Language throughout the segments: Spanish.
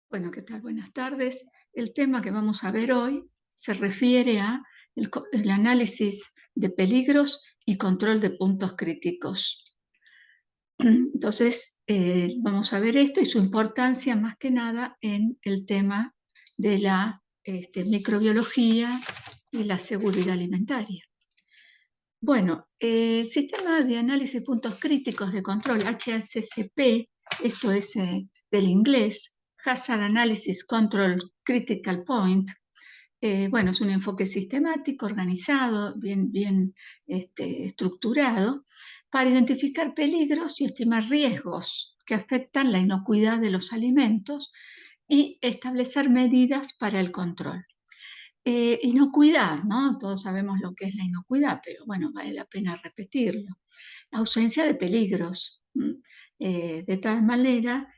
Bueno, ¿qué tal? Buenas tardes. El tema que vamos a ver hoy se refiere a el análisis de peligros y control de puntos críticos. Entonces, vamos a ver esto y su importancia más que nada en el tema de la microbiología y la seguridad alimentaria. Bueno, el sistema de análisis de puntos críticos de control HACCP, esto es del inglés, Hazard Analysis Control Critical Point. Bueno, es un enfoque sistemático, organizado, bien estructurado, para identificar peligros y estimar riesgos que afectan la inocuidad de los alimentos y establecer medidas para el control. Inocuidad, ¿no? Todos sabemos lo que es la inocuidad, pero bueno, vale la pena repetirlo. Ausencia de peligros, de tal manera,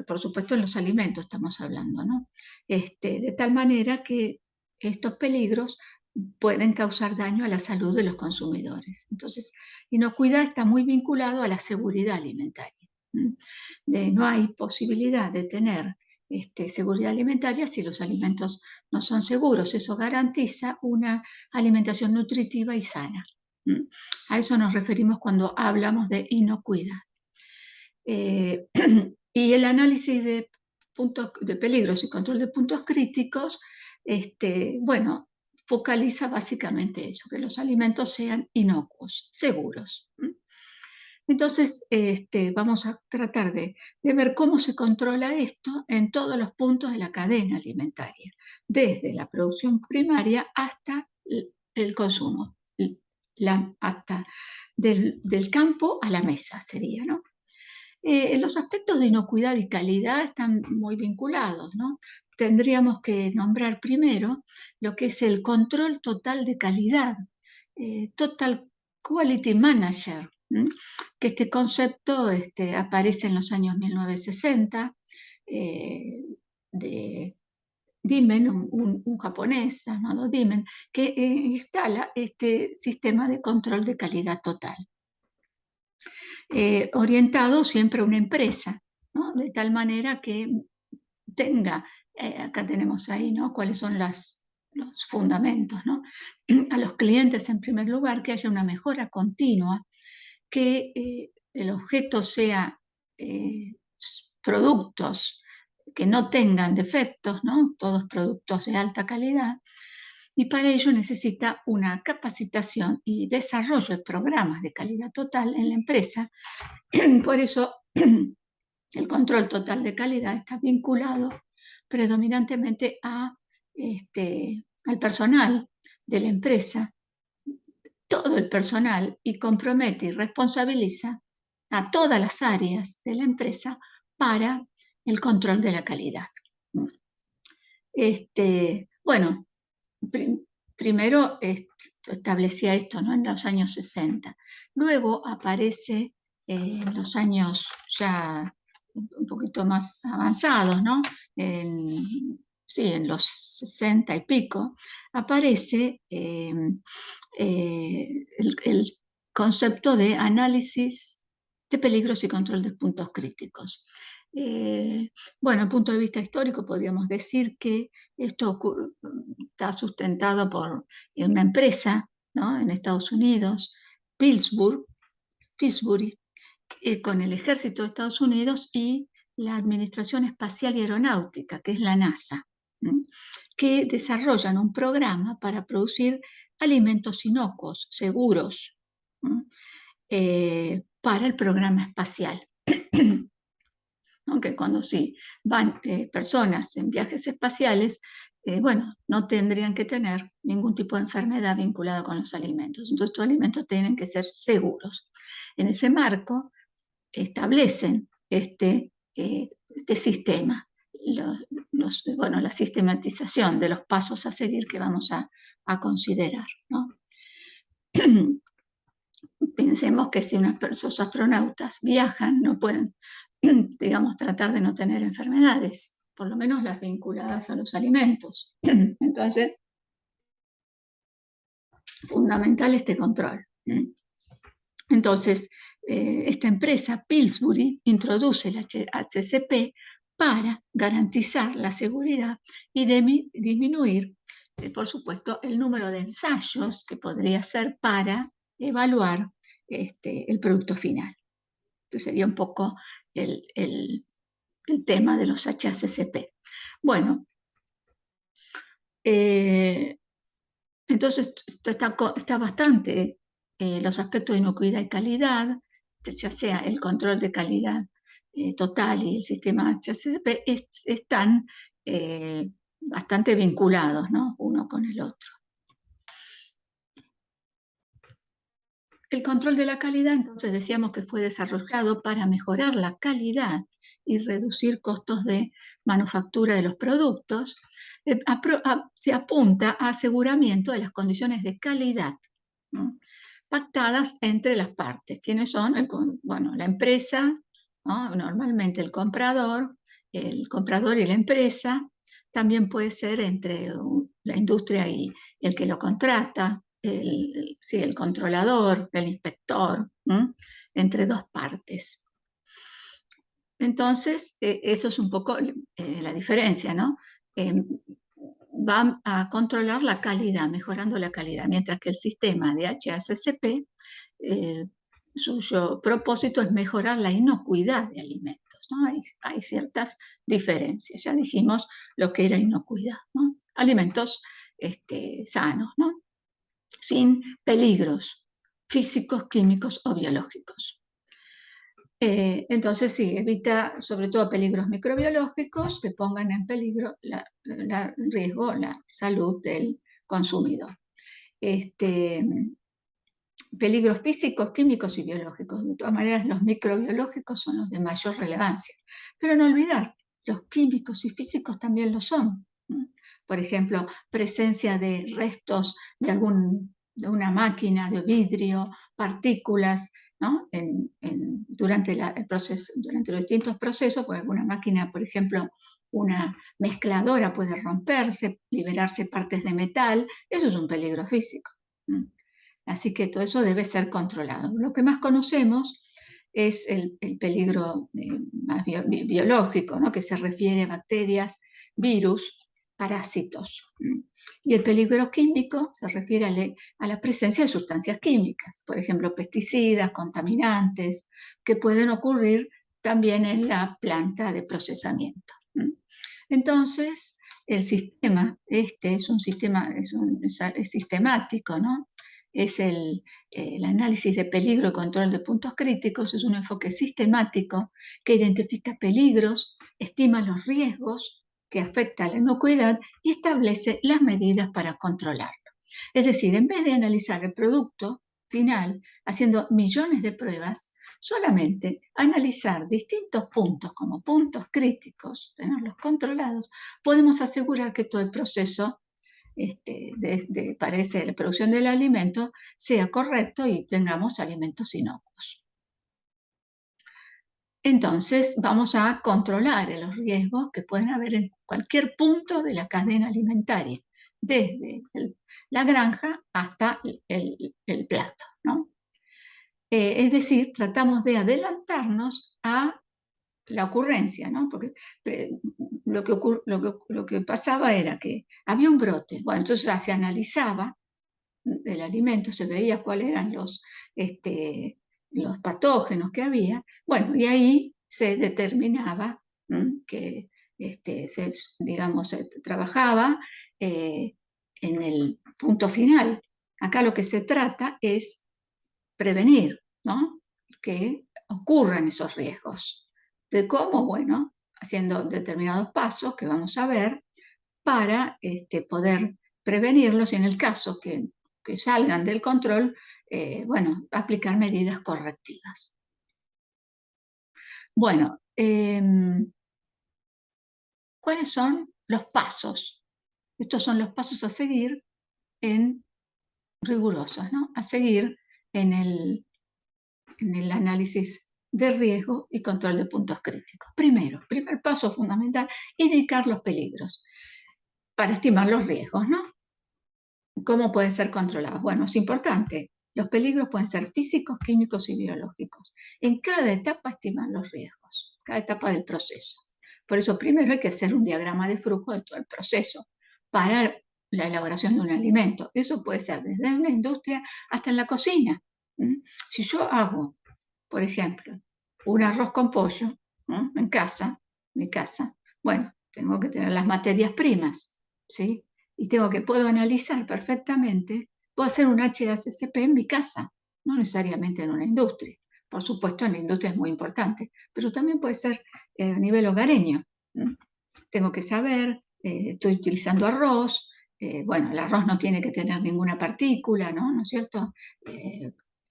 por supuesto en los alimentos estamos hablando, ¿no? De tal manera que estos peligros pueden causar daño a la salud de los consumidores. Entonces, inocuidad está muy vinculado a la seguridad alimentaria. No hay posibilidad de tener seguridad alimentaria si los alimentos no son seguros. Eso garantiza una alimentación nutritiva y sana. A eso nos referimos cuando hablamos de inocuidad. Y el análisis de puntos de peligros y control de puntos críticos, bueno, focaliza básicamente eso, que los alimentos sean inocuos, seguros. Entonces, vamos a tratar de ver cómo se controla esto en todos los puntos de la cadena alimentaria, desde la producción primaria hasta el consumo, hasta del campo a la mesa sería, ¿no? Los aspectos de inocuidad y calidad están muy vinculados, ¿no? Tendríamos que nombrar primero lo que es el control total de calidad, Total Quality Manager, que este concepto aparece en los años 1960, de Dimen, un japonés llamado Dimen, que instala este sistema de control de calidad total, orientado siempre a una empresa, ¿no? De tal manera que tenga, acá tenemos ahí, ¿no? Cuáles son los fundamentos, ¿no? A los clientes, en primer lugar, que haya una mejora continua, que el objeto sea productos que no tengan defectos, ¿no? Todos productos de alta calidad, y para ello necesita una capacitación y desarrollo de programas de calidad total en la empresa. Por eso el control total de calidad está vinculado predominantemente al personal de la empresa, todo el personal, y compromete y responsabiliza a todas las áreas de la empresa para el control de la calidad. Bueno, primero establecía esto, ¿no? En los años 60. Luego aparece en los años ya un poquito más avanzados, ¿no? Sí, en los 60 y pico, aparece el concepto de análisis de peligros y control de puntos críticos. Bueno, desde el punto de vista histórico podríamos decir que esto está sustentado por una empresa, ¿no? En Estados Unidos, Pillsbury, con el ejército de Estados Unidos y la Administración Espacial y Aeronáutica, que es la NASA, que desarrollan un programa para producir alimentos inocuos, seguros, para el programa espacial. Aunque cuando sí van personas en viajes espaciales, bueno, no tendrían que tener ningún tipo de enfermedad vinculada con los alimentos. Entonces, estos alimentos tienen que ser seguros. En ese marco, establecen este sistema, bueno, la sistematización de los pasos a seguir que vamos a considerar, ¿no? Pensemos que si esos astronautas viajan, no pueden, digamos, tratar de no tener enfermedades, por lo menos las vinculadas a los alimentos. Entonces, fundamental este control. Entonces, esta empresa, Pillsbury, introduce el HACCP para garantizar la seguridad y disminuir, por supuesto, el número de ensayos que podría ser para evaluar el producto final. Este sería un poco el tema de los HACCP. Bueno, entonces está bastante los aspectos de inocuidad y calidad, ya sea el control de calidad total y el sistema HACCP, están bastante vinculados, ¿no?, uno con el otro. El control de la calidad, entonces decíamos que fue desarrollado para mejorar la calidad y reducir costos de manufactura de los productos. Se apunta a aseguramiento de las condiciones de calidad, ¿no?, pactadas entre las partes. ¿Quiénes son? Bueno, la empresa, ¿no?, normalmente el comprador y la empresa. También puede ser entre la industria y el que lo contrata, el controlador, el inspector, entre dos partes. Entonces, eso es un poco la diferencia, ¿no? Va a controlar la calidad, mejorando la calidad, mientras que el sistema de HACCP, su propósito es mejorar la inocuidad de alimentos, ¿no? Hay ciertas diferencias. Ya dijimos lo que era inocuidad, ¿no? Alimentos sanos, ¿no?, sin peligros físicos, químicos o biológicos. Entonces, sí, evita sobre todo peligros microbiológicos que pongan en peligro riesgo la salud del consumidor. Peligros físicos, químicos y biológicos. De todas maneras, los microbiológicos son los de mayor relevancia. Pero no olvidar, los químicos y físicos también lo son. Por ejemplo, presencia de restos de una máquina de vidrio, partículas, ¿no?, durante los distintos procesos. Pues alguna máquina, por ejemplo, una mezcladora puede romperse, liberarse partes de metal. Eso es un peligro físico. Así que todo eso debe ser controlado. Lo que más conocemos es el peligro más biológico, ¿no?, que se refiere a bacterias, virus, parásitos. Y el peligro químico se refiere a la presencia de sustancias químicas, por ejemplo, pesticidas, contaminantes, que pueden ocurrir también en la planta de procesamiento. Entonces, el sistema es un sistema, es sistemático, ¿no? Es el análisis de peligro y control de puntos críticos. Es un enfoque sistemático que identifica peligros, estima los riesgos que afectan a la inocuidad y establece las medidas para controlarlo. Es decir, en vez de analizar el producto final haciendo millones de pruebas, solamente analizar distintos puntos como puntos críticos, tenerlos controlados, podemos asegurar que todo el proceso para la producción del alimento sea correcto y tengamos alimentos inocuos. Entonces, vamos a controlar los riesgos que pueden haber en cualquier punto de la cadena alimentaria, desde la granja hasta el plato, ¿no? Es decir, tratamos de adelantarnos a la ocurrencia, ¿no? Porque lo que pasaba era que había un brote. Bueno, entonces se analizaba el alimento, se veía cuáles eran los patógenos que había. Bueno, y ahí se determinaba que se trabajaba en el punto final. Acá lo que se trata es prevenir, ¿no?, que ocurran esos riesgos. ¿De cómo? Bueno, haciendo determinados pasos que vamos a ver para poder prevenirlos y, en el caso que salgan del control, bueno, aplicar medidas correctivas. Bueno, ¿cuáles son los pasos? Estos son los pasos a seguir rigurosos, ¿no?, a seguir en el análisis de riesgo y control de puntos críticos. Primer paso fundamental, indicar los peligros para estimar los riesgos, ¿no? ¿Cómo pueden ser controlados? Bueno, es importante. Los peligros pueden ser físicos, químicos y biológicos. En cada etapa estimar los riesgos, cada etapa del proceso. Por eso primero hay que hacer un diagrama de flujo de todo el proceso para la elaboración de un alimento. Eso puede ser desde una industria hasta en la cocina. Si yo hago, por ejemplo, un arroz con pollo en casa, mi casa, bueno, tengo que tener las materias primas, ¿sí? Y puedo analizar perfectamente, puedo hacer un HACCP en mi casa, no necesariamente en una industria. Por supuesto, en la industria es muy importante, pero también puede ser a nivel hogareño. Tengo que saber, estoy utilizando arroz, bueno, el arroz no tiene que tener ninguna partícula, ¿no es cierto?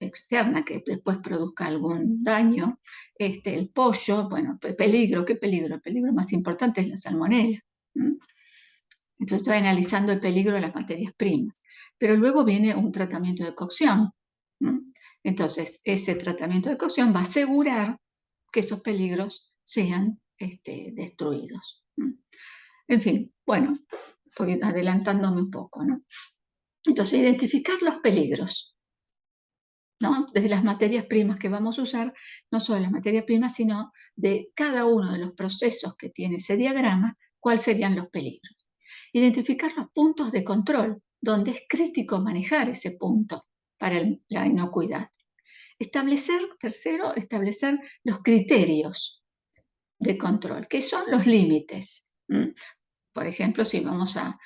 Externa que después produzca algún daño. El pollo, bueno, peligro, ¿qué peligro? El peligro más importante es la salmonela. Entonces estoy analizando el peligro de las materias primas. Pero luego viene un tratamiento de cocción. Entonces, ese tratamiento de cocción va a asegurar que esos peligros sean destruidos. En fin, bueno, adelantándome un poco, ¿no? Entonces, identificar los peligros, ¿no? Desde las materias primas que vamos a usar, no solo las materias primas, sino de cada uno de los procesos que tiene ese diagrama, cuáles serían los peligros. Identificar los puntos de control, donde es crítico manejar ese punto para la inocuidad. Tercero, establecer los criterios de control, que son los límites. Por ejemplo, si vamos a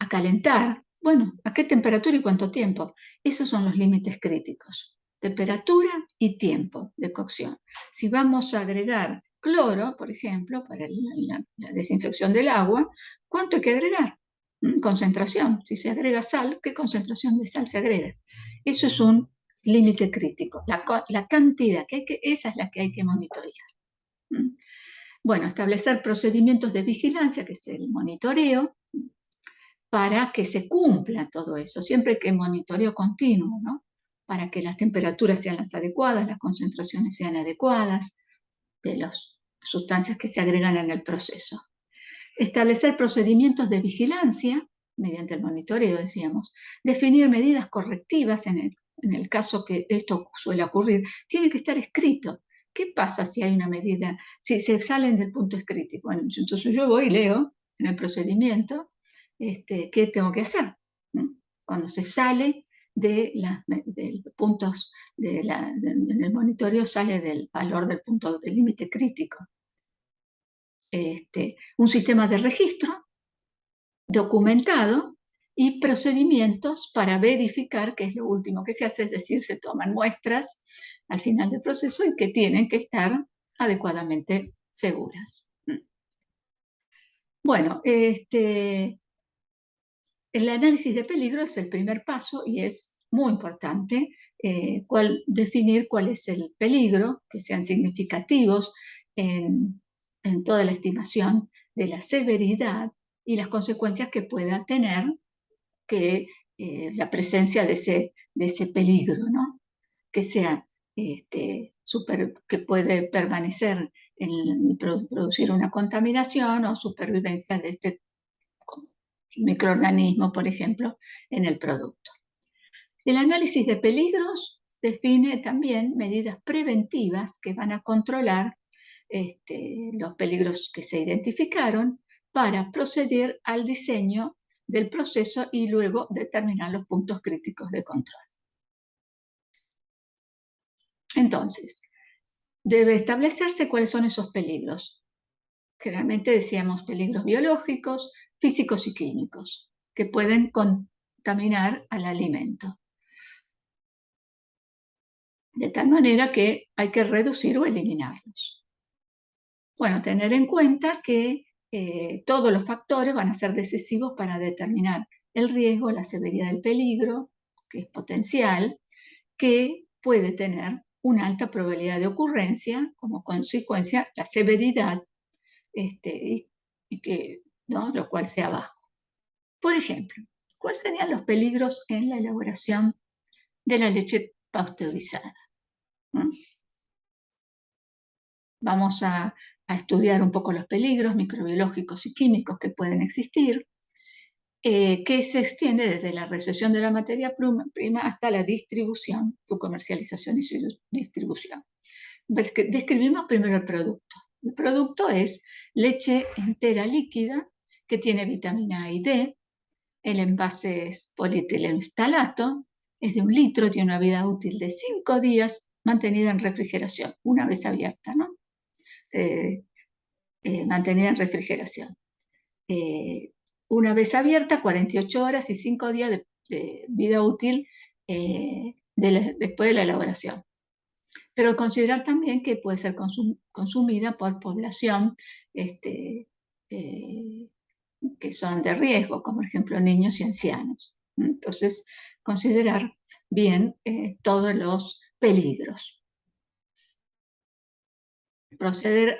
calentar, bueno, ¿a qué temperatura y cuánto tiempo? Esos son los límites críticos. Temperatura y tiempo de cocción. Si vamos a agregar cloro, por ejemplo, para la desinfección del agua, ¿cuánto hay que agregar? Concentración. Si se agrega sal, ¿qué concentración de sal se agrega? Eso es un límite crítico. La cantidad, esa es la que hay que monitorear. Bueno, establecer procedimientos de vigilancia, que es el monitoreo, para que se cumpla todo eso, siempre que monitoreo continuo, ¿no? Para que las temperaturas sean las adecuadas, las concentraciones sean adecuadas de las sustancias que se agregan en el proceso. Establecer procedimientos de vigilancia, mediante el monitoreo, decíamos. Definir medidas correctivas en el caso que esto suele ocurrir. Tiene que estar escrito. ¿Qué pasa si hay una medida, si se salen del punto crítico? Bueno, entonces yo voy y leo en el procedimiento qué tengo que hacer. Cuando se sale de puntos, en el monitoreo sale del valor del punto del límite crítico. Un sistema de registro documentado y procedimientos para verificar, que es lo último que se hace, es decir, se toman muestras al final del proceso y que tienen que estar adecuadamente seguras. Bueno, el análisis de peligro es el primer paso y es muy importante definir cuál es el peligro, que sean significativos en toda la estimación de la severidad y las consecuencias que pueda tener la presencia de ese peligro, ¿no? Que sea que puede permanecer y producir una contaminación o supervivencia de este microorganismo, por ejemplo, en el producto. El análisis de peligros define también medidas preventivas que van a controlar los peligros que se identificaron para proceder al diseño del proceso y luego determinar los puntos críticos de control. Entonces, debe establecerse cuáles son esos peligros. Generalmente decíamos peligros biológicos, físicos y químicos, que pueden contaminar al alimento. De tal manera que hay que reducir o eliminarlos. Bueno, tener en cuenta que todos los factores van a ser decisivos para determinar el riesgo, la severidad del peligro, que es potencial, que puede tener una alta probabilidad de ocurrencia, como consecuencia la severidad, ¿no? Lo cual sea bajo. Por ejemplo, ¿cuáles serían los peligros en la elaboración de la leche pasteurizada? Vamos a estudiar un poco los peligros microbiológicos y químicos que pueden existir, que se extiende desde la recepción de la materia prima hasta la distribución, su comercialización y su distribución. Describimos primero el producto. El producto es leche entera líquida que tiene vitamina A y D. El envase es polietileno-ftalato, es de 1 litro, tiene una vida útil de 5 días, mantenida en refrigeración, una vez abierta, ¿no? Mantenida en refrigeración. Una vez abierta, 48 horas y 5 días de vida útil después de la elaboración. Pero considerar también que puede ser consumida por población que son de riesgo, como por ejemplo niños y ancianos. Entonces, considerar bien todos los peligros. Proceder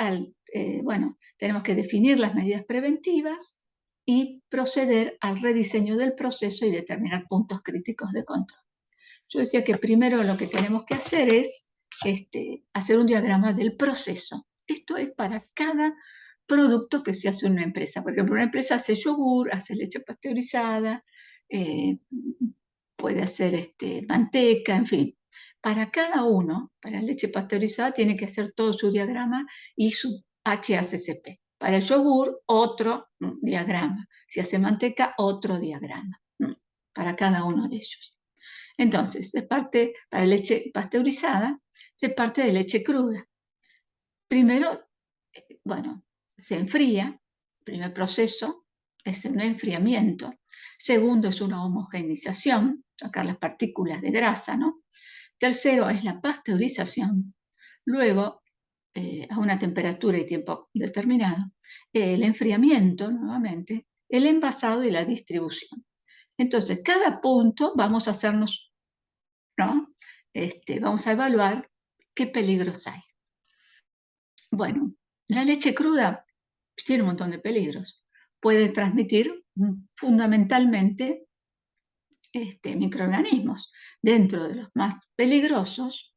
bueno, tenemos que definir las medidas preventivas y proceder al rediseño del proceso y determinar puntos críticos de control. Yo decía que primero lo que tenemos que hacer es hacer un diagrama del proceso. Esto es para cada producto que se hace en una empresa. Por ejemplo, una empresa hace yogur, hace leche pasteurizada, puede hacer manteca, en fin. Para cada uno, para leche pasteurizada, tiene que hacer todo su diagrama y su HACCP. Para el yogur, otro diagrama. Si hace manteca, otro diagrama. Para cada uno de ellos. Entonces, para leche pasteurizada, se parte de leche cruda. Primero, bueno, se enfría. El primer proceso es un enfriamiento. Segundo es una homogenización, sacar las partículas de grasa, ¿no? Tercero es la pasteurización. Luego, a una temperatura y tiempo determinado, el enfriamiento nuevamente, el envasado y la distribución. Entonces, cada punto vamos a hacernos, ¿no? Vamos a evaluar qué peligros hay. Bueno, la leche cruda tiene un montón de peligros. Puede transmitir fundamentalmente microorganismos. Dentro de los más peligrosos,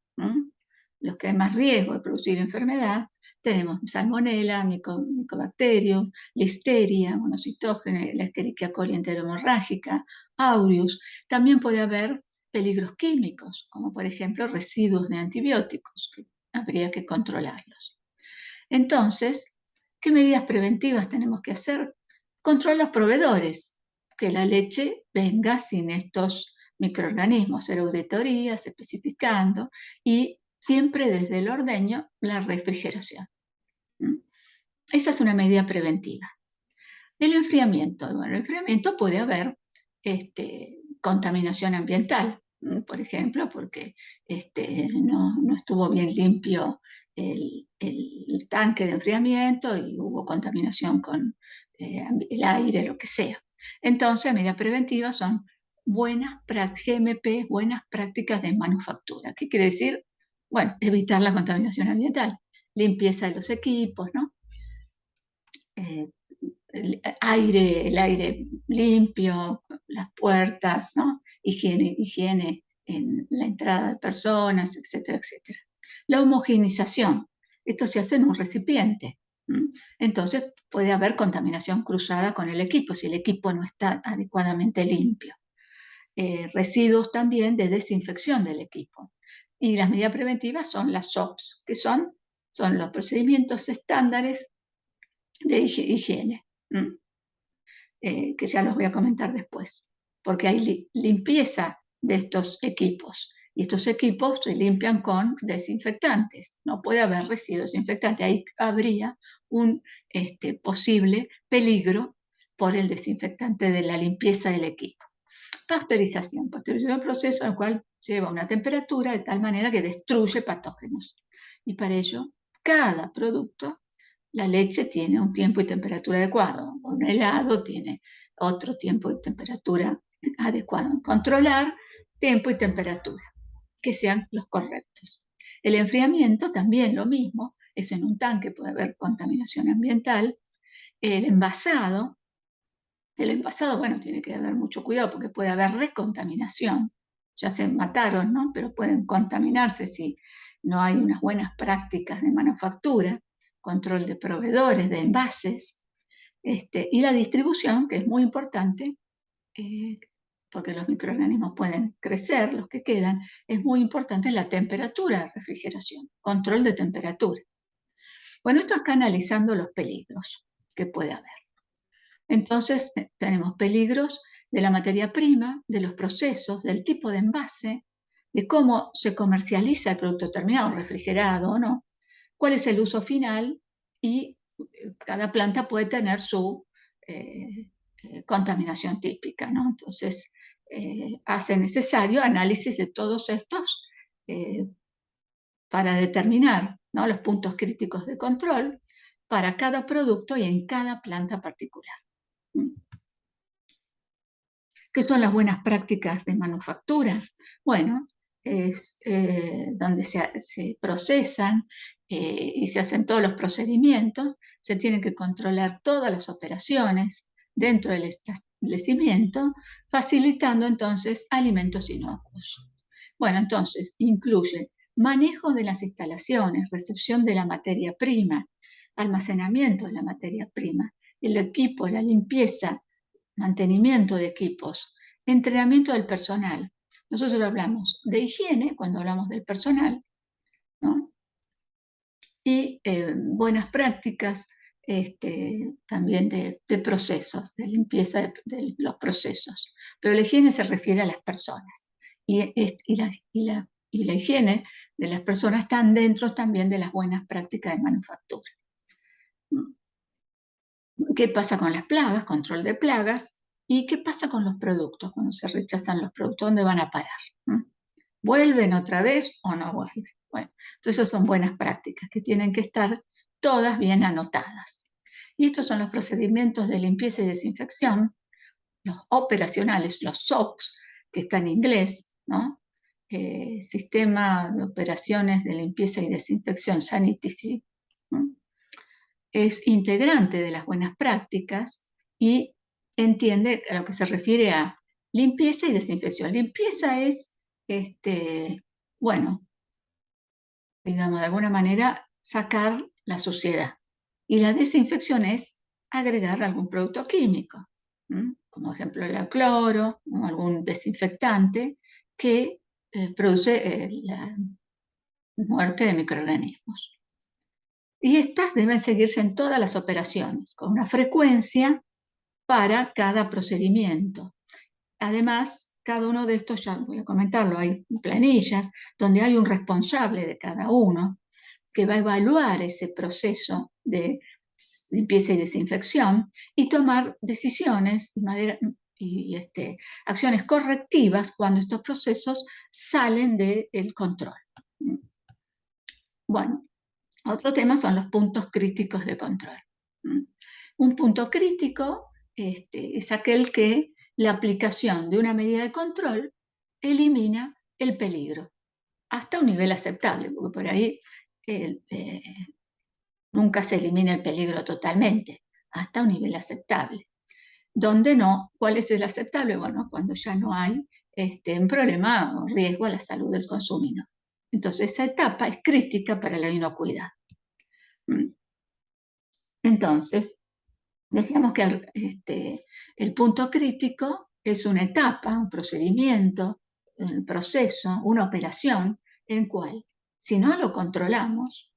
los que hay más riesgo de producir enfermedad, tenemos salmonella, micobacterium, listeria, monocitógenes, la Escherichia coli enteromorrágica, aureus. También puede haber peligros químicos, como por ejemplo residuos de antibióticos, que habría que controlarlos. Entonces, ¿qué medidas preventivas tenemos que hacer? Controlar los proveedores, que la leche venga sin estos microorganismos, hacer auditorías, especificando, y siempre desde el ordeño, la refrigeración. Esa es una medida preventiva. El enfriamiento. Bueno, el enfriamiento puede haber contaminación ambiental, por ejemplo, porque no estuvo bien limpio el tanque de enfriamiento y hubo contaminación con el aire, lo que sea. Entonces, medidas preventivas son GMP, buenas prácticas de manufactura. ¿Qué quiere decir? Bueno, evitar la contaminación ambiental, limpieza de los equipos, ¿no? El aire limpio, las puertas, ¿no? Higiene en la entrada de personas, etcétera, etcétera. La homogenización, esto se hace en un recipiente. Entonces puede haber contaminación cruzada con el equipo si el equipo no está adecuadamente limpio. Residuos también de desinfección del equipo. Y las medidas preventivas son las SOPs, que son los procedimientos estándares de higiene, que ya los voy a comentar después, porque hay limpieza de estos equipos. Y estos equipos se limpian con desinfectantes. No puede haber residuos desinfectantes. Ahí habría un posible peligro por el desinfectante de la limpieza del equipo. Pasteurización. Pasteurización es un proceso en el cual se lleva una temperatura de tal manera que destruye patógenos. Y para ello, cada producto, la leche tiene un tiempo y temperatura adecuado. Un helado tiene otro tiempo y temperatura adecuado. Controlar tiempo y temperatura, que sean los correctos. El enfriamiento también lo mismo, es en un tanque, puede haber contaminación ambiental. El envasado, bueno, tiene que haber mucho cuidado porque puede haber recontaminación. Ya se mataron, ¿no? Pero pueden contaminarse si no hay unas buenas prácticas de manufactura, control de proveedores, de envases, y la distribución, que es muy importante, porque los microorganismos pueden crecer, los que quedan, es muy importante la temperatura de refrigeración, control de temperatura. Bueno, esto acá analizando los peligros que puede haber. Entonces, tenemos peligros de la materia prima, de los procesos, del tipo de envase, de cómo se comercializa el producto terminado, refrigerado o no, cuál es el uso final y cada planta puede tener su contaminación típica, ¿no? Entonces, hace necesario análisis de todos estos para determinar, ¿no?, los puntos críticos de control para cada producto y en cada planta particular. ¿Qué son las buenas prácticas de manufactura? Bueno, es donde se procesan y se hacen todos los procedimientos, se tienen que controlar todas las operaciones dentro del establecimiento, facilitando entonces alimentos inocuos. Bueno, entonces incluye manejo de las instalaciones, recepción de la materia prima, almacenamiento de la materia prima, el equipo, la limpieza, mantenimiento de equipos, entrenamiento del personal. Nosotros hablamos de higiene cuando hablamos del personal, ¿no? Y buenas prácticas también de procesos, de limpieza de los procesos. Pero la higiene se refiere a las personas. Y la higiene de las personas están dentro también de las buenas prácticas de manufactura. ¿Qué pasa con las plagas? Control de plagas. ¿Y qué pasa con los productos cuando se rechazan los productos? ¿Dónde van a parar? ¿Vuelven otra vez o no vuelven? Bueno, entonces esas son buenas prácticas que tienen que estar todas bien anotadas. Y estos son los procedimientos de limpieza y desinfección, los operacionales, los SOPs, que está en inglés, ¿no? Sistema de operaciones de limpieza y desinfección, Sanitify, ¿no? Es integrante de las buenas prácticas y entiende a lo que se refiere a limpieza y desinfección. Limpieza es, bueno, digamos, de alguna manera sacar la suciedad. Y la desinfección es agregar algún producto químico, como ejemplo el cloro o algún desinfectante que produce la muerte de microorganismos. Y estas deben seguirse en todas las operaciones, con una frecuencia para cada procedimiento. Además, cada uno de estos, ya voy a comentarlo, hay planillas donde hay un responsable de cada uno que va a evaluar ese proceso de limpieza y desinfección y tomar decisiones y acciones correctivas cuando estos procesos salen del control. Bueno, otro tema son los puntos críticos de control. Un punto crítico es aquel que la aplicación de una medida de control elimina el peligro hasta un nivel aceptable, porque por ahí nunca se elimina el peligro totalmente, hasta un nivel aceptable. ¿Dónde no? ¿Cuál es el aceptable? Bueno, cuando ya no hay un problema o riesgo a la salud del consumidor. Entonces, esa etapa es crítica para la inocuidad. Entonces, decíamos que el punto crítico es una etapa, un procedimiento, un proceso, una operación en el cual, si no lo controlamos,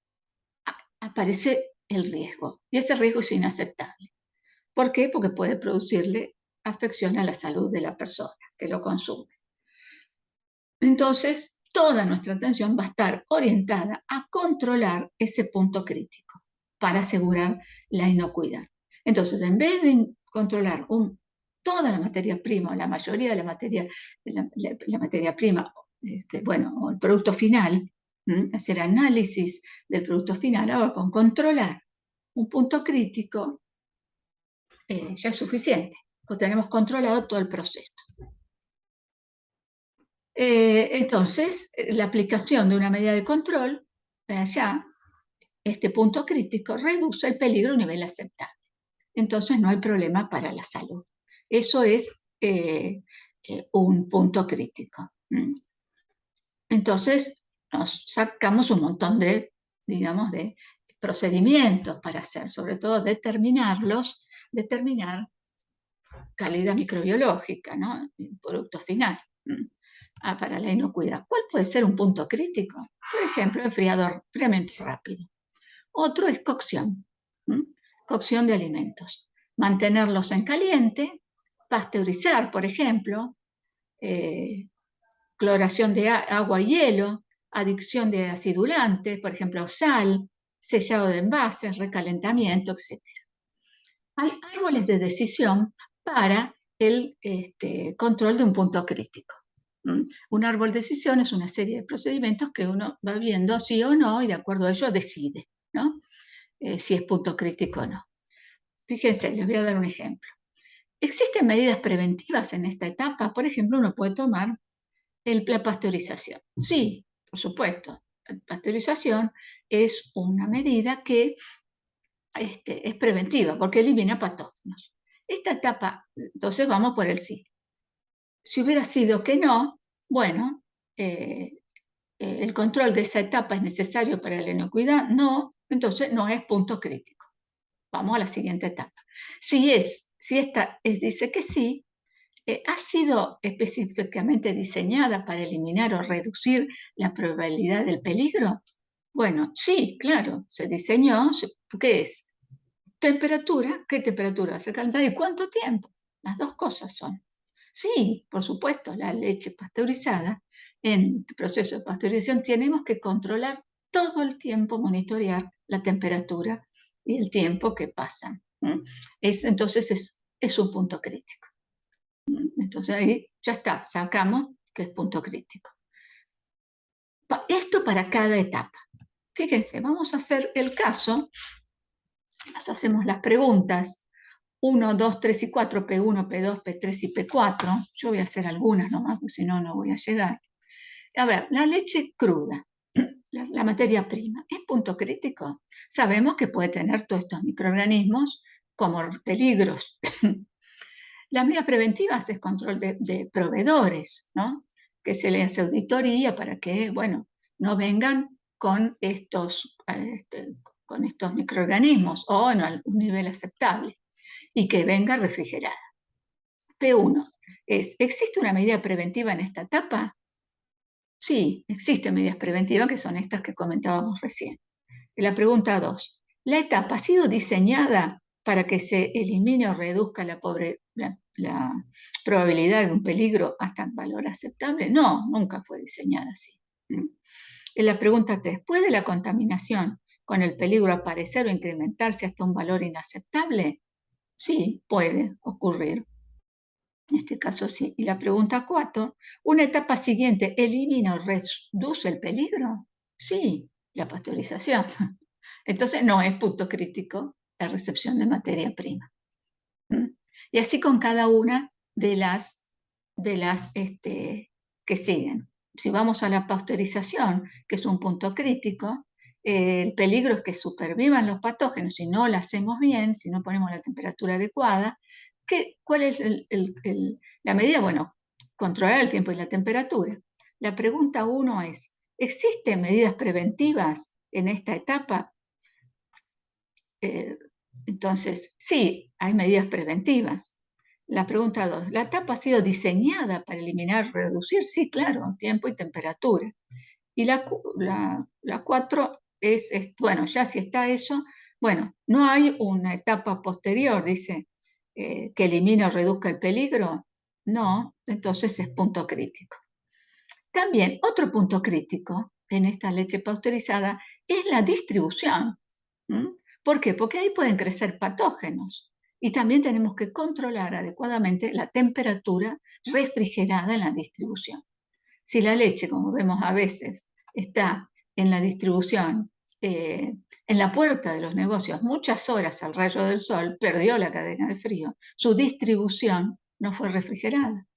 aparece el riesgo. Y ese riesgo es inaceptable. ¿Por qué? Porque puede producirle afección a la salud de la persona que lo consume. Entonces, toda nuestra atención va a estar orientada a controlar ese punto crítico para asegurar la inocuidad. Entonces, en vez de controlar toda la materia prima, o la mayoría de la materia prima, bueno, o el producto final, hacer análisis del producto final, ahora con controlar un punto crítico ya es suficiente, porque tenemos controlado todo el proceso. Entonces, la aplicación de una medida de control, allá, este punto crítico reduce el peligro a un nivel aceptable. Entonces no hay problema para la salud. Eso es un punto crítico. Entonces nos sacamos un montón de, digamos, de procedimientos para hacer, sobre todo determinar calidad microbiológica, ¿no? El producto final. Para la inocuidad. ¿Cuál puede ser un punto crítico? Por ejemplo, enfriamiento rápido. Otro es cocción, cocción de alimentos. Mantenerlos en caliente, pasteurizar, por ejemplo, cloración de agua y hielo, adicción de acidulantes, por ejemplo, sal, sellado de envases, recalentamiento, etc. Hay árboles de decisión para el control de un punto crítico. Un árbol de decisión es una serie de procedimientos que uno va viendo sí o no y de acuerdo a ello decide, ¿no? Si es punto crítico o no. Fíjense, les voy a dar un ejemplo. ¿Existen medidas preventivas en esta etapa? Por ejemplo, uno puede tomar la pasteurización. Sí, por supuesto. La pasteurización es una medida que es preventiva porque elimina patógenos. Esta etapa, entonces vamos por el sí. Si hubiera sido que no, bueno, el control de esa etapa es necesario para la inocuidad, no, entonces no es punto crítico. Vamos a la siguiente etapa. Si esta dice que sí, ¿ha sido específicamente diseñada para eliminar o reducir la probabilidad del peligro? Bueno, sí, claro, se diseñó. ¿Qué es? Temperatura, ¿qué temperatura va a ser calentada y cuánto tiempo? Las dos cosas son. Sí, por supuesto, la leche pasteurizada, en el proceso de pasteurización tenemos que controlar todo el tiempo, monitorear la temperatura y el tiempo que pasan. Entonces es un punto crítico. Entonces ahí ya está, sacamos que es punto crítico. Esto para cada etapa. Fíjense, vamos a hacer el caso, nos hacemos las preguntas 1, 2, 3 y 4, P1, P2, P3 y P4. Yo voy a hacer algunas nomás, porque si no, no voy a llegar. A ver, la leche cruda, la materia prima, ¿es punto crítico? Sabemos que puede tener todos estos microorganismos como peligros. Las medidas preventivas es control de proveedores, ¿no? Que se le hace auditoría para que, bueno, no vengan con estos microorganismos o en un nivel aceptable y que venga refrigerada. P1 ¿existe una medida preventiva en esta etapa? Sí, existen medidas preventivas que son estas que comentábamos recién. La pregunta 2. ¿La etapa ha sido diseñada para que se elimine o reduzca la probabilidad de un peligro hasta un valor aceptable? No, nunca fue diseñada así. En la pregunta 3. ¿Puede la contaminación con el peligro aparecer o incrementarse hasta un valor inaceptable? Sí, puede ocurrir. En este caso sí. Y la pregunta 4, ¿una etapa siguiente elimina o reduce el peligro? Sí, la pasteurización. Entonces no es punto crítico la recepción de materia prima. Y así con cada una de las que siguen. Si vamos a la pasteurización, que es un punto crítico, el peligro es que supervivan los patógenos si no la hacemos bien, si no ponemos la temperatura adecuada. ¿Cuál es la medida? Bueno, controlar el tiempo y la temperatura. La pregunta 1 es, ¿existen medidas preventivas en esta etapa? Entonces, sí, hay medidas preventivas. La pregunta 2, ¿la etapa ha sido diseñada para eliminar, reducir? Sí, claro, tiempo y temperatura. Y la 4 bueno, ya si está eso, bueno, no hay una etapa posterior, dice, que elimine o reduzca el peligro. No, entonces es punto crítico. También otro punto crítico en esta leche pasteurizada es la distribución. ¿Por qué? Porque ahí pueden crecer patógenos y también tenemos que controlar adecuadamente la temperatura refrigerada en la distribución. Si la leche, como vemos a veces, está en la distribución, en la puerta de los negocios muchas horas al rayo del sol, perdió la cadena de frío, su distribución no fue refrigerada.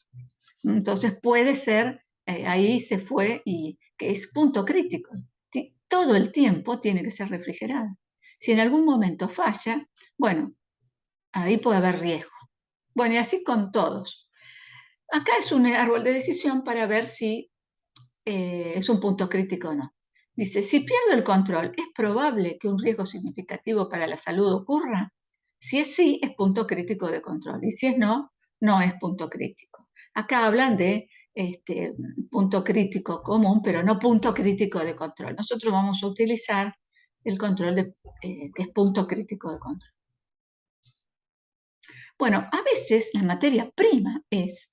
Entonces puede ser, ahí se fue y que es punto crítico. Todo el tiempo tiene que ser refrigerada. Si en algún momento falla, bueno, ahí puede haber riesgo. Bueno, y así con todos. Acá es un árbol de decisión para ver si es un punto crítico o no. Dice, si pierdo el control, ¿es probable que un riesgo significativo para la salud ocurra? Si es sí, es punto crítico de control. Y si es no, no es punto crítico. Acá hablan de punto crítico común, pero no punto crítico de control. Nosotros vamos a utilizar el control que es punto crítico de control. Bueno, a veces la materia prima es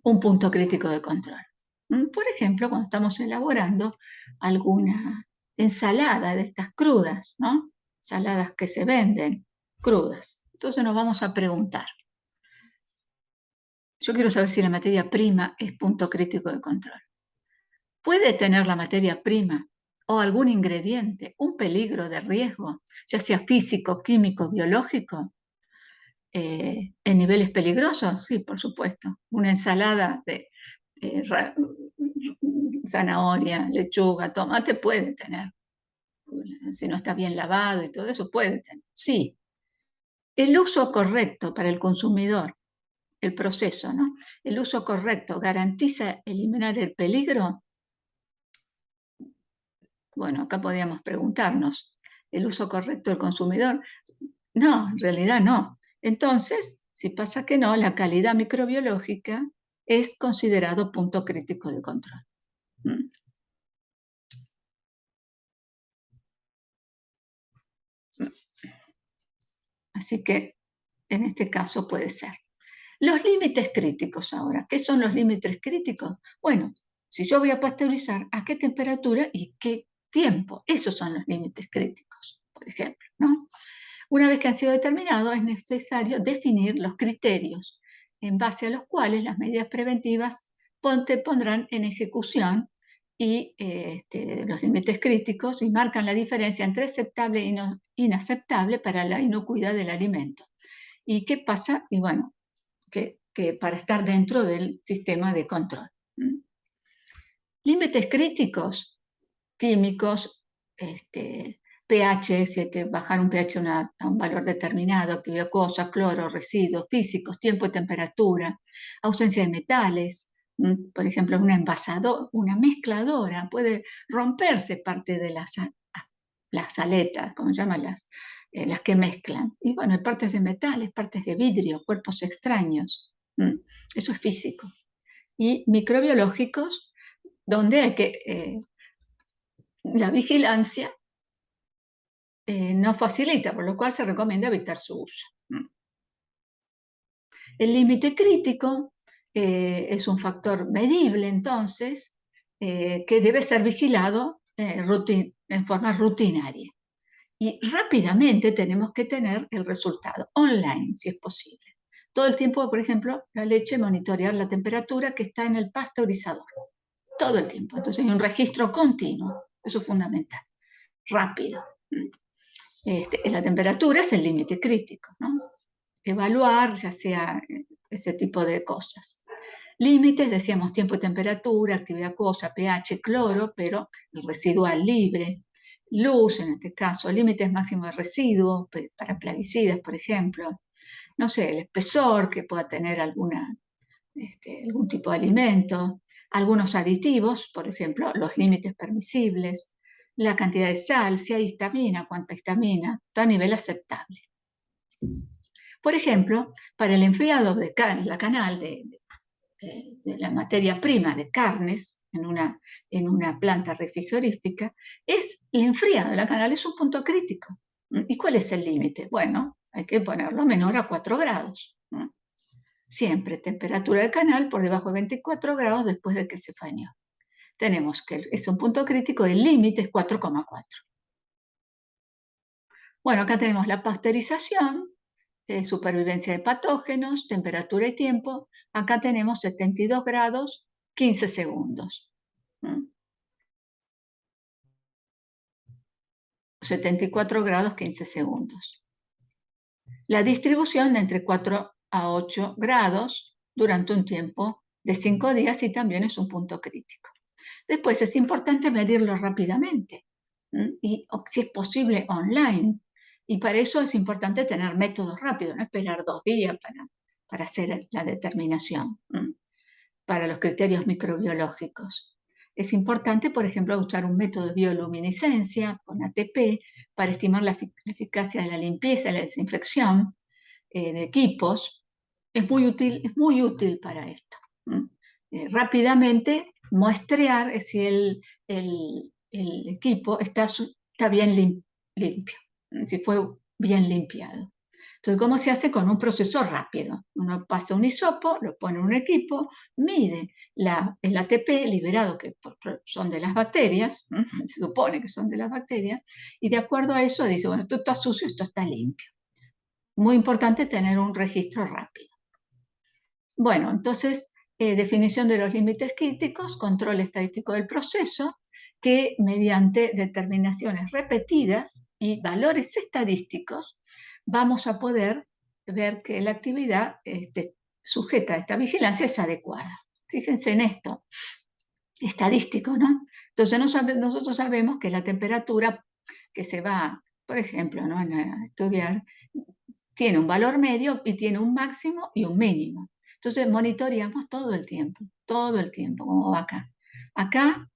un punto crítico de control. Por ejemplo, cuando estamos elaborando alguna ensalada de estas crudas, ¿no? Ensaladas que se venden crudas. Entonces nos vamos a preguntar, yo quiero saber si la materia prima es punto crítico de control. ¿Puede tener la materia prima o algún ingrediente un peligro de riesgo, ya sea físico, químico, biológico, en niveles peligrosos? Sí, por supuesto. Una ensalada de zanahoria, lechuga, tomate puede tener, si no está bien lavado y todo eso puede tener. Sí, el uso correcto para el consumidor, el proceso, ¿no? El uso correcto garantiza eliminar el peligro. Bueno, acá podríamos preguntarnos, ¿el uso correcto del consumidor? No, en realidad no. Entonces, si pasa que no, la calidad microbiológica es considerado punto crítico de control. Así que en este caso puede ser. Los límites críticos ahora. ¿Qué son los límites críticos? Bueno, si yo voy a pasteurizar, ¿a qué temperatura y qué tiempo? Esos son los límites críticos, por ejemplo, ¿no? Una vez que han sido determinados, es necesario definir los criterios en base a los cuales las medidas preventivas pondrán en ejecución y los límites críticos y marcan la diferencia entre aceptable e inaceptable para la inocuidad del alimento. ¿Y qué pasa? Y bueno, que para estar dentro del sistema de control. Límites críticos, químicos, pH, si hay que bajar un pH a un valor determinado, actividad acuosa, cloro, residuos físicos, tiempo y temperatura, ausencia de metales. Por ejemplo, una mezcladora puede romperse parte de las aletas, como se llaman las que mezclan. Y bueno, hay partes de metales, partes de vidrio, cuerpos extraños. Eso es físico. Y microbiológicos, donde hay que la vigilancia no facilita, por lo cual se recomienda evitar su uso. El límite crítico es un factor medible, entonces, que debe ser vigilado en forma rutinaria. Y rápidamente tenemos que tener el resultado online, si es posible. Todo el tiempo, por ejemplo, la leche, monitorear la temperatura que está en el pasteurizador. Todo el tiempo. Entonces hay un registro continuo. Eso es fundamental. Rápido. La temperatura es el límite crítico, ¿no? Evaluar, ya sea ese tipo de cosas. Límites, decíamos tiempo y temperatura, actividad acuosa, pH, cloro, pero el residual libre. Luz, en este caso, límites máximos de residuos para plaguicidas, por ejemplo. No sé, el espesor que pueda tener algún tipo de alimento. Algunos aditivos, por ejemplo, los límites permisibles. La cantidad de sal, si hay histamina, cuánta histamina, todo a nivel aceptable. Por ejemplo, para el enfriado de la canal de la materia prima de carnes en una planta refrigerífica, es el enfriado de la canal, es un punto crítico. ¿Y cuál es el límite? Bueno, hay que ponerlo menor a 4 grados. Siempre temperatura del canal por debajo de 24 grados después de que se fañó. Tenemos que es un punto crítico, el límite es 4,4. Bueno, acá tenemos la pasteurización, supervivencia de patógenos, temperatura y tiempo. Acá tenemos 72 grados, 15 segundos. 74 grados, 15 segundos. La distribución de entre 4 a 8 grados durante un tiempo de 5 días y también es un punto crítico. Después es importante medirlo rápidamente y si es posible online. Y para eso es importante tener métodos rápidos, no esperar 2 días para hacer la determinación para los criterios microbiológicos. Es importante, por ejemplo, usar un método de bioluminiscencia con ATP para estimar la eficacia de la limpieza y la desinfección de equipos. Es muy útil para esto. Rápidamente muestrear si el equipo está bien limpio, si fue bien limpiado. Entonces, ¿cómo se hace? Con un proceso rápido. Uno pasa un hisopo, lo pone en un equipo, mide el ATP liberado, que son de las bacterias, se supone que son de las bacterias, y de acuerdo a eso dice, bueno, esto está sucio, esto está limpio. Muy importante tener un registro rápido. Bueno, entonces, definición de los límites críticos, control estadístico del proceso, que mediante determinaciones repetidas y valores estadísticos vamos a poder ver que la actividad sujeta a esta vigilancia es adecuada. Fíjense en esto, estadístico, ¿no? Entonces nosotros sabemos que la temperatura que se va, por ejemplo, ¿no?, a estudiar, tiene un valor medio y tiene un máximo y un mínimo. Entonces monitoreamos todo el tiempo, como va acá. Acá,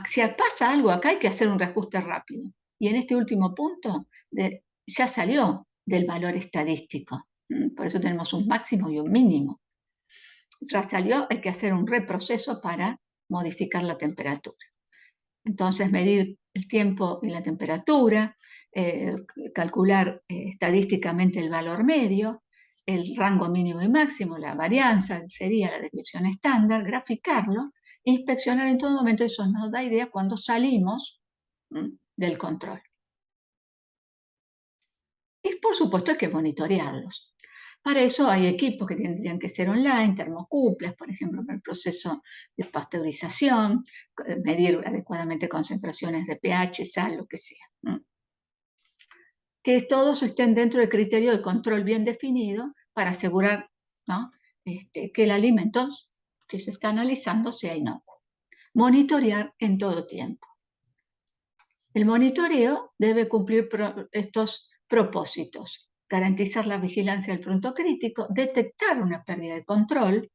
si pasa algo acá, hay que hacer un reajuste rápido. Y en este último punto ya salió del valor estadístico. Por eso tenemos un máximo y un mínimo. Ya salió, hay que hacer un reproceso para modificar la temperatura. Entonces, medir el tiempo y la temperatura, calcular estadísticamente el valor medio, el rango mínimo y máximo, la varianza sería la desviación estándar, graficarlo, inspeccionar en todo momento. Eso nos da idea cuando salimos del control. Y por supuesto hay que monitorearlos. Para eso hay equipos que tendrían que ser online, termocuplas, por ejemplo, para el proceso de pasteurización, medir adecuadamente concentraciones de pH, sal, lo que sea. Que todos estén dentro del criterio de control bien definido para asegurar, ¿no?, que el alimento que se está analizando sea inocuo. Monitorear en todo tiempo. El monitoreo debe cumplir estos propósitos: garantizar la vigilancia del punto crítico, detectar una pérdida de control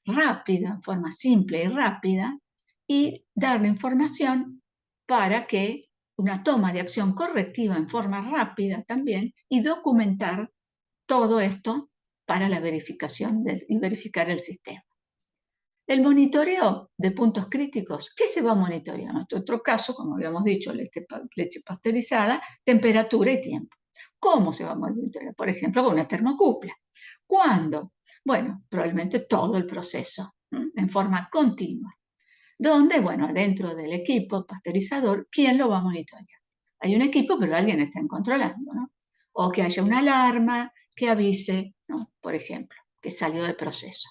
rápida, en forma simple y rápida, y dar información para que una toma de acción correctiva en forma rápida también, y documentar todo esto para la verificación y verificar el sistema. El monitoreo de puntos críticos, ¿qué se va a monitorear? En nuestro otro caso, como habíamos dicho, leche pasteurizada, temperatura y tiempo. ¿Cómo se va a monitorear? Por ejemplo, con una termocupla. ¿Cuándo? Bueno, probablemente todo el proceso, en forma continua. ¿Dónde? Bueno, dentro del equipo pasteurizador, ¿quién lo va a monitorear? Hay un equipo, pero alguien está controlando, ¿no? O que haya una alarma que avise, ¿no?, por ejemplo, que salió del proceso.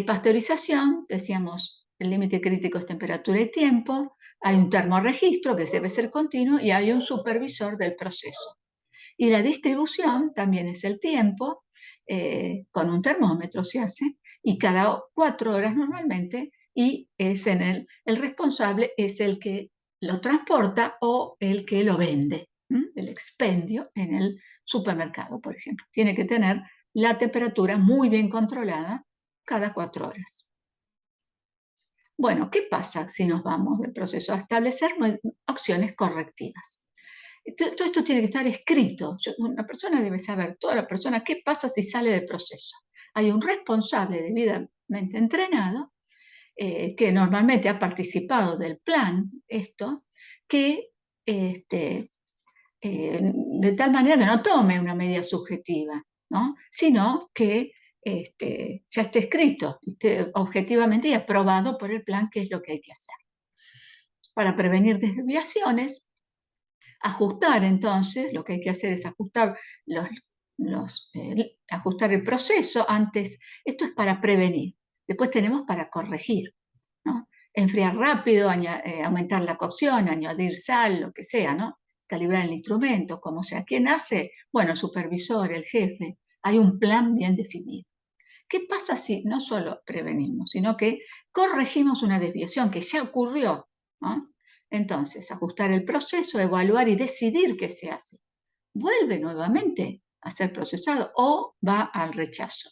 Pasteurización, decíamos, el límite crítico es temperatura y tiempo, hay un termorregistro que debe ser continuo y hay un supervisor del proceso. Y la distribución también es el tiempo, con un termómetro se hace, y cada 4 horas normalmente, y es el responsable es el que lo transporta o el que lo vende, el expendio en el supermercado, por ejemplo. Tiene que tener la temperatura muy bien controlada cada 4 horas. Bueno, ¿qué pasa si nos vamos del proceso? A establecer opciones correctivas. Todo esto tiene que estar escrito. Una persona debe saber, toda la persona, qué pasa si sale del proceso. Hay un responsable debidamente entrenado, que normalmente ha participado del plan, que de tal manera que no tome una medida subjetiva, ¿no?, sino que ya esté escrito, esté objetivamente y aprobado por el plan qué es lo que hay que hacer. Para prevenir desviaciones, ajustar entonces, lo que hay que hacer es ajustar ajustar el proceso antes. Esto es para prevenir. Después tenemos para corregir, ¿no? Enfriar rápido, aumentar la cocción, añadir sal, lo que sea, ¿no? Calibrar el instrumento, como sea. ¿Quién hace? Bueno, el supervisor, el jefe. Hay un plan bien definido. ¿Qué pasa si no solo prevenimos, sino que corregimos una desviación que ya ocurrió, ¿no? Entonces, ajustar el proceso, evaluar y decidir qué se hace. ¿Vuelve nuevamente a ser procesado o va al rechazo?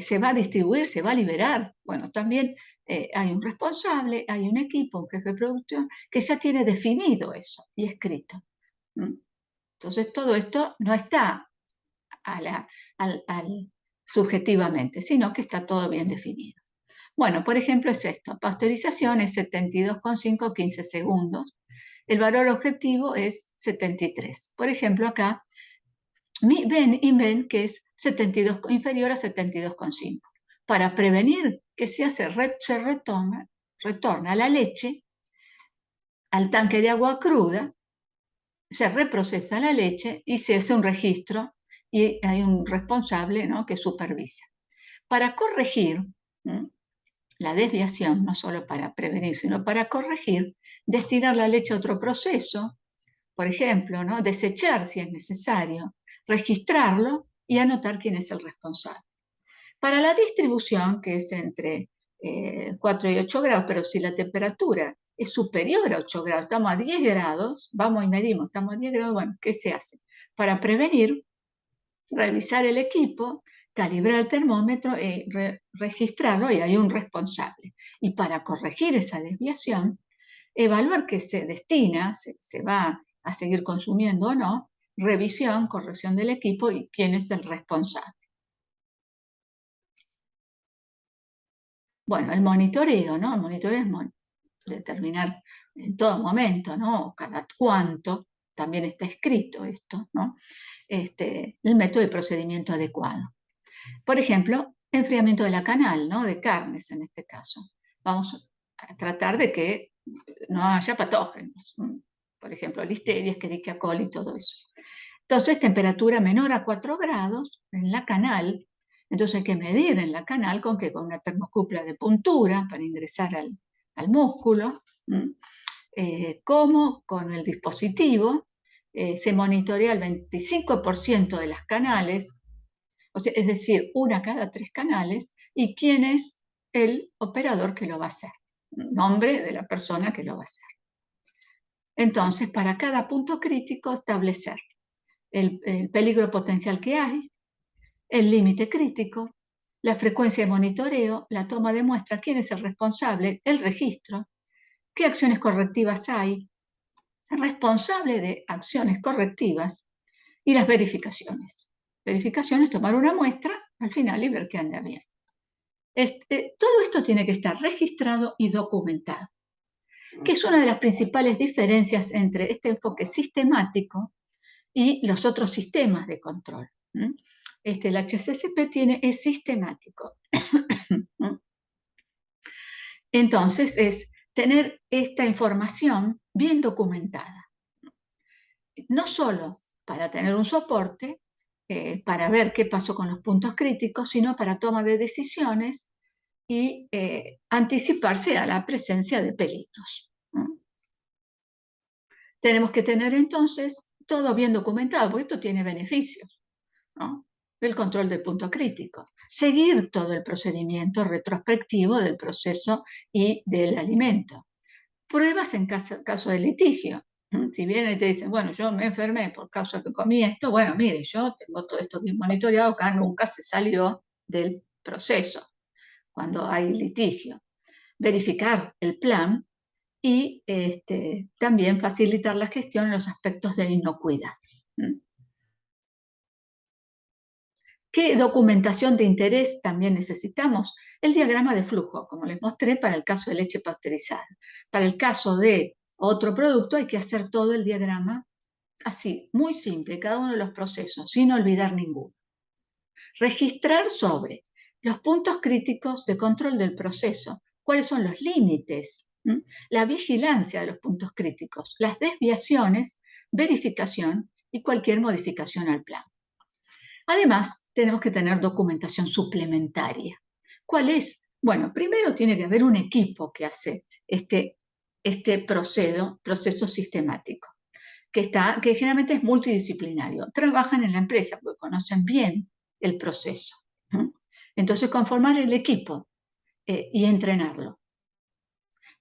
¿Se va a distribuir? ¿Se va a liberar? Bueno, también hay un responsable, hay un equipo, un jefe de producción, que ya tiene definido eso y escrito. Entonces, todo esto no está subjetivamente, sino que está todo bien definido. Bueno, por ejemplo es esto, pasteurización es 72,5 15 segundos, el valor objetivo es 73. Por ejemplo acá, ven que es 72, inferior a 72,5. Para prevenir que se retorna la leche al tanque de agua cruda, se reprocesa la leche y se hace un registro y hay un responsable, ¿no?, que supervisa. Para corregir la desviación, no solo para prevenir, sino para corregir, destinar la leche a otro proceso, por ejemplo, ¿no?, desechar si es necesario, registrarlo y anotar quién es el responsable. Para la distribución, que es entre 4 y 8 grados, pero si la temperatura es superior a 8 grados, estamos a 10 grados, vamos y medimos, estamos a 10 grados, bueno, ¿qué se hace? Para prevenir, revisar el equipo, calibrar el termómetro, registrarlo y hay un responsable. Y para corregir esa desviación, evaluar qué se destina, se va a seguir consumiendo o no, revisión, corrección del equipo y quién es el responsable. Bueno, el monitoreo, ¿no? El monitoreo es determinar en todo momento, ¿no? Cada cuánto, también está escrito esto, ¿no? El método de procedimiento adecuado. Por ejemplo, enfriamiento de la canal, ¿no?, de carnes en este caso. Vamos a tratar de que no haya patógenos, por ejemplo, listeria, Escherichia coli y todo eso. Entonces, temperatura menor a 4 grados en la canal. Entonces hay que medir en la canal con una termocupla de puntura para ingresar al músculo, como con el dispositivo se monitorea el 25% de las canales, o sea, es decir, una cada 3 canales, y quién es el operador que lo va a hacer, nombre de la persona que lo va a hacer. Entonces, para cada punto crítico, establecer el peligro potencial que hay, el límite crítico, la frecuencia de monitoreo, la toma de muestra, quién es el responsable, el registro, qué acciones correctivas hay, el responsable de acciones correctivas y las verificaciones. Verificaciones, tomar una muestra al final y ver que anda bien. Todo esto tiene que estar registrado y documentado, que es una de las principales diferencias entre este enfoque sistemático y los otros sistemas de control. El HACCP es sistemático. Entonces, es tener esta información bien documentada. No solo para tener un soporte, para ver qué pasó con los puntos críticos, sino para toma de decisiones y anticiparse a la presencia de peligros. Tenemos que tener entonces todo bien documentado, porque esto tiene beneficios, ¿no? El control del punto crítico, seguir todo el procedimiento retrospectivo del proceso y del alimento. Pruebas en caso de litigio. Si vienen y te dicen, bueno, yo me enfermé por causa que comí esto, bueno, mire, yo tengo todo esto bien monitoreado, acá nunca se salió del proceso cuando hay litigio. Verificar el plan y también facilitar la gestión en los aspectos de inocuidad. ¿Qué documentación de interés también necesitamos? El diagrama de flujo, como les mostré para el caso de leche pasteurizada. Para el caso de otro producto hay que hacer todo el diagrama así, muy simple, cada uno de los procesos, sin olvidar ninguno. Registrar sobre los puntos críticos de control del proceso, cuáles son los límites, la vigilancia de los puntos críticos, las desviaciones, verificación y cualquier modificación al plan. Además, tenemos que tener documentación suplementaria. ¿Cuál es? Bueno, primero tiene que haber un equipo que hace este proceso sistemático, que generalmente es multidisciplinario. Trabajan en la empresa porque conocen bien el proceso. Entonces, conformar el equipo y entrenarlo.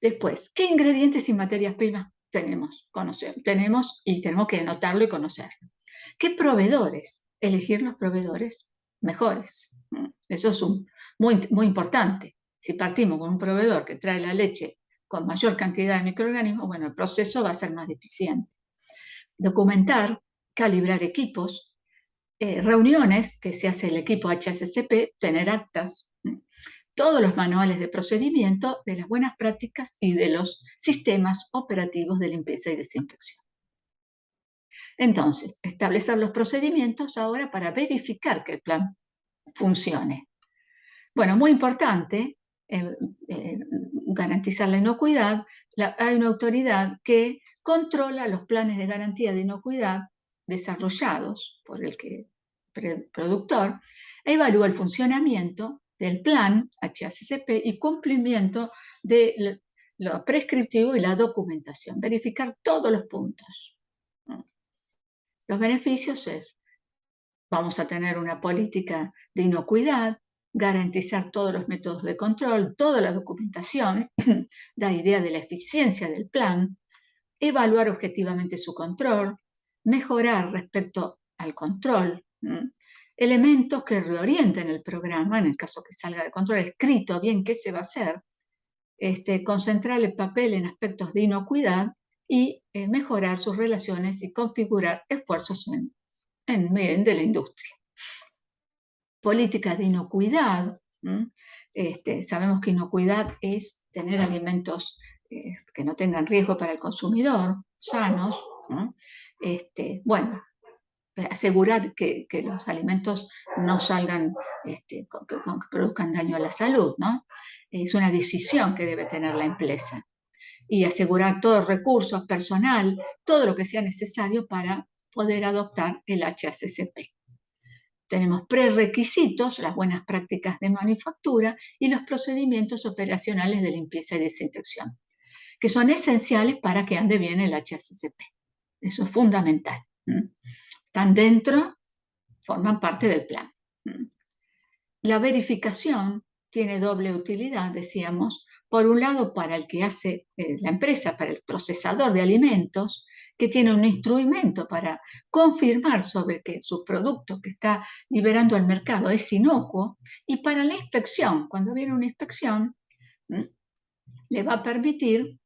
Después, ¿qué ingredientes y materias primas tenemos? Tenemos y tenemos que anotarlo y conocerlo. ¿Qué proveedores? Elegir los proveedores mejores. Eso es muy importante. Si partimos con un proveedor que trae la leche con mayor cantidad de microorganismos, bueno, el proceso va a ser más deficiente. Documentar, calibrar equipos, reuniones que se hace el equipo HACCP, tener actas, todos los manuales de procedimiento, de las buenas prácticas y de los sistemas operativos de limpieza y desinfección. Entonces, establecer los procedimientos ahora para verificar que el plan funcione. Bueno, muy importante, garantizar la inocuidad. Hay una autoridad que controla los planes de garantía de inocuidad desarrollados por el productor, e evalúa el funcionamiento del plan HACCP y cumplimiento de lo prescriptivo y la documentación. Verificar todos los puntos. Los beneficios es, vamos a tener una política de inocuidad, garantizar todos los métodos de control, toda la documentación, la idea de la eficiencia del plan, evaluar objetivamente su control, mejorar respecto al control, elementos que reorienten el programa, en el caso que salga de control, escrito bien qué se va a hacer, concentrar el papel en aspectos de inocuidad y mejorar sus relaciones y configurar esfuerzos en bien de la industria. Política de inocuidad. Sabemos que inocuidad es tener alimentos que no tengan riesgo para el consumidor, sanos. Bueno, asegurar que los alimentos no salgan, que produzcan daño a la salud, ¿no? Es una decisión que debe tener la empresa. Y asegurar todos los recursos, personal, todo lo que sea necesario para poder adoptar el HACCP. Tenemos prerequisitos, las buenas prácticas de manufactura y los procedimientos operacionales de limpieza y desinfección, que son esenciales para que ande bien el HACCP. Eso es fundamental. Están dentro, forman parte del plan. La verificación tiene doble utilidad, decíamos. Por un lado, para el que hace la empresa, para el procesador de alimentos, que tiene un instrumento para confirmar sobre que su producto que está liberando al mercado es inocuo, y para la inspección, cuando viene una inspección, le va a permitir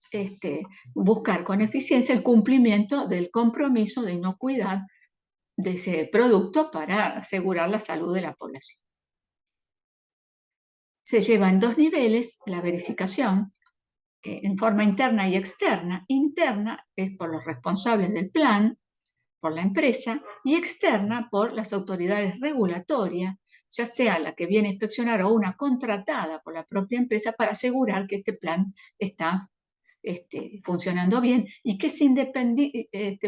buscar con eficiencia el cumplimiento del compromiso de inocuidad de ese producto para asegurar la salud de la población. Se lleva en dos niveles la verificación, en forma interna y externa. Interna es por los responsables del plan, por la empresa, y externa por las autoridades regulatorias, ya sea la que viene a inspeccionar o una contratada por la propia empresa para asegurar que este plan está funcionando bien y que es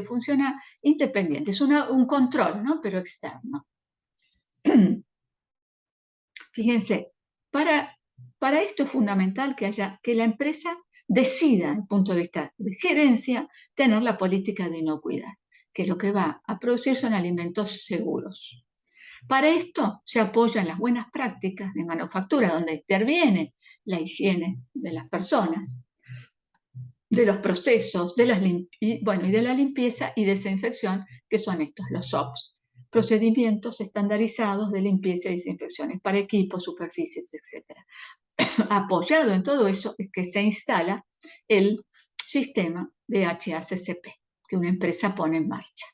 funciona independiente. Es un control, ¿no? Pero externo. Fíjense, para esto es fundamental que la empresa decida, desde el punto de vista de gerencia, tener la política de inocuidad, que lo que va a producir son alimentos seguros. Para esto se apoyan las buenas prácticas de manufactura, donde interviene la higiene de las personas, de los procesos, y de la limpieza y desinfección, que son estos, los SOPs. Procedimientos estandarizados de limpieza y desinfecciones para equipos, superficies, etc. Apoyado en todo eso es que se instala el sistema de HACCP, que una empresa pone en marcha.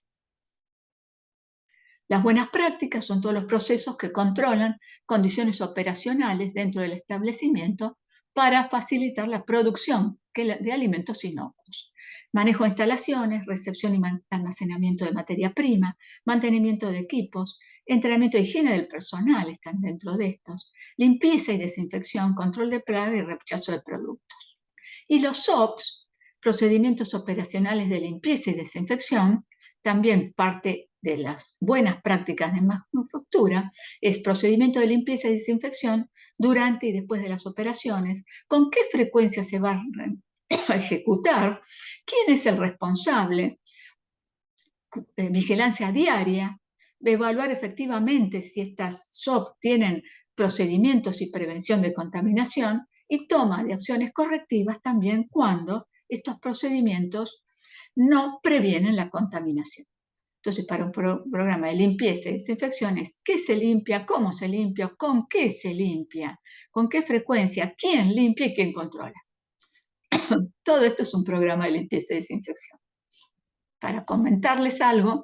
Las buenas prácticas son todos los procesos que controlan condiciones operacionales dentro del establecimiento para facilitar la producción de alimentos inocuos. Manejo de instalaciones, recepción y almacenamiento de materia prima, mantenimiento de equipos, entrenamiento de higiene del personal están dentro de estos, limpieza y desinfección, control de plaga y rechazo de productos. Y los SOPs, procedimientos operacionales de limpieza y desinfección, también parte de las buenas prácticas de manufactura, es procedimiento de limpieza y desinfección durante y después de las operaciones, con qué frecuencia se va a ejecutar, quién es el responsable, vigilancia diaria, evaluar efectivamente si estas SOP tienen procedimientos y prevención de contaminación y toma de acciones correctivas también cuando estos procedimientos no previenen la contaminación. Entonces, para un programa de limpieza y desinfección es qué se limpia, cómo se limpia, con qué se limpia, con qué frecuencia, quién limpia y quién controla. Todo esto es un programa de limpieza y desinfección. Para comentarles algo,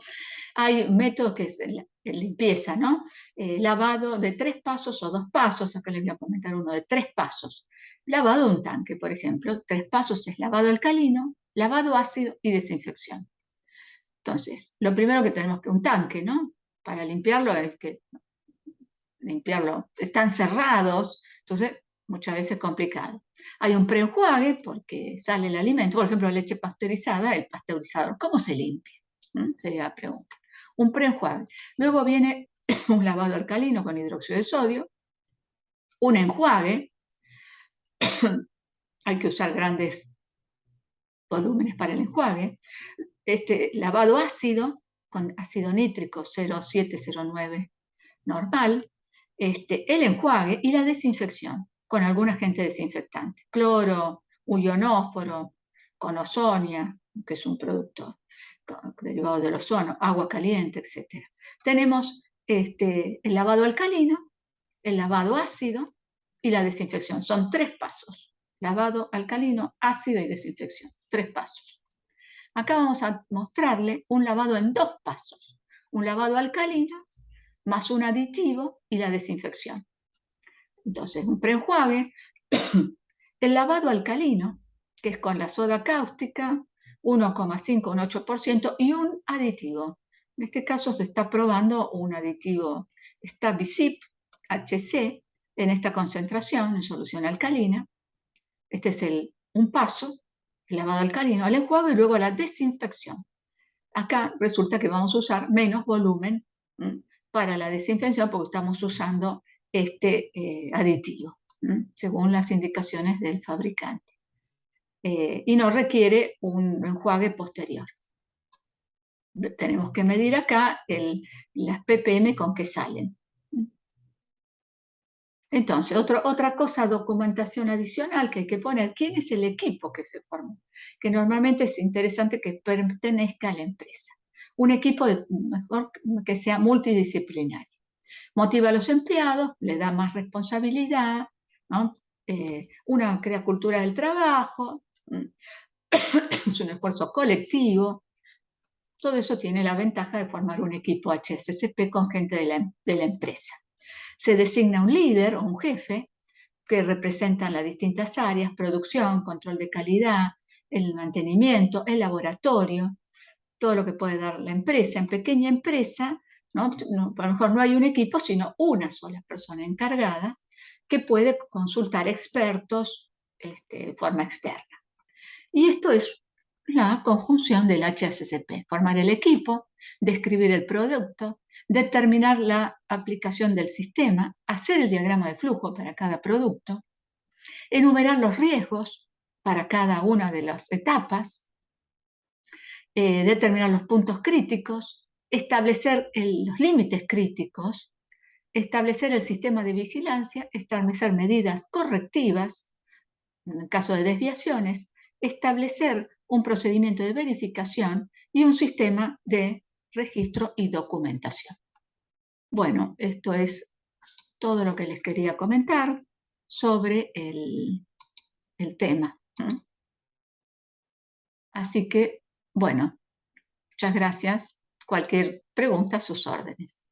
Hay métodos que es limpieza, ¿no? Lavado de 3 pasos o 2 pasos, acá les voy a comentar uno de 3 pasos. Lavado de un tanque, por ejemplo, 3 pasos es lavado alcalino, lavado ácido y desinfección. Entonces, lo primero que tenemos que un tanque, ¿no? Para limpiarlo es que limpiarlo, están cerrados, entonces muchas veces es complicado. Hay un preenjuague porque sale el alimento, por ejemplo, leche pasteurizada, el pasteurizador, ¿cómo se limpia? Sería la pregunta. Un preenjuague. Luego viene un lavado alcalino con hidróxido de sodio, un enjuague, hay que usar grandes volúmenes para el enjuague, lavado ácido con ácido nítrico 0,709 normal, el enjuague y la desinfección con algún agente desinfectante, cloro, ionóforo, con ozonia, que es un producto derivado del ozono, agua caliente, etc. Tenemos el lavado alcalino, el lavado ácido y la desinfección. Son 3 pasos. Lavado alcalino, ácido y desinfección. 3 pasos. Acá vamos a mostrarle un lavado en 2 pasos. Un lavado alcalino más un aditivo y la desinfección. Entonces, un preenjuague, el lavado alcalino, que es con la soda cáustica, 1,5 un 8% y un aditivo. En este caso se está probando un aditivo Stabicip HC en esta concentración en solución alcalina. Este es un paso, el lavado alcalino, el enjuague y luego la desinfección. Acá resulta que vamos a usar menos volumen para la desinfección porque estamos usando este aditivo, según las indicaciones del fabricante. Y no requiere un enjuague posterior. Tenemos que medir acá las ppm con que salen. Entonces, otra cosa, documentación adicional que hay que poner, ¿quién es el equipo que se formó? Que normalmente es interesante que pertenezca a la empresa. Un equipo mejor que sea multidisciplinario. Motiva a los empleados, le da más responsabilidad, ¿no? Crea cultura del trabajo, es un esfuerzo colectivo. Todo eso tiene la ventaja de formar un equipo HSCP con gente de la empresa. Se designa un líder o un jefe que representan las distintas áreas, producción, control de calidad, el mantenimiento, el laboratorio, todo lo que puede dar la empresa. En pequeña empresa, ¿no? A lo mejor no hay un equipo, sino una sola persona encargada que puede consultar expertos de forma externa. Y esto es la conjunción del HACCP, formar el equipo, describir el producto, determinar la aplicación del sistema, hacer el diagrama de flujo para cada producto, enumerar los riesgos para cada una de las etapas, determinar los puntos críticos, establecer los límites críticos, establecer el sistema de vigilancia, establecer medidas correctivas en el caso de desviaciones, establecer un procedimiento de verificación y un sistema de registro y documentación. Bueno, esto es todo lo que les quería comentar sobre el tema. Así que, bueno, muchas gracias. Cualquier pregunta, a sus órdenes.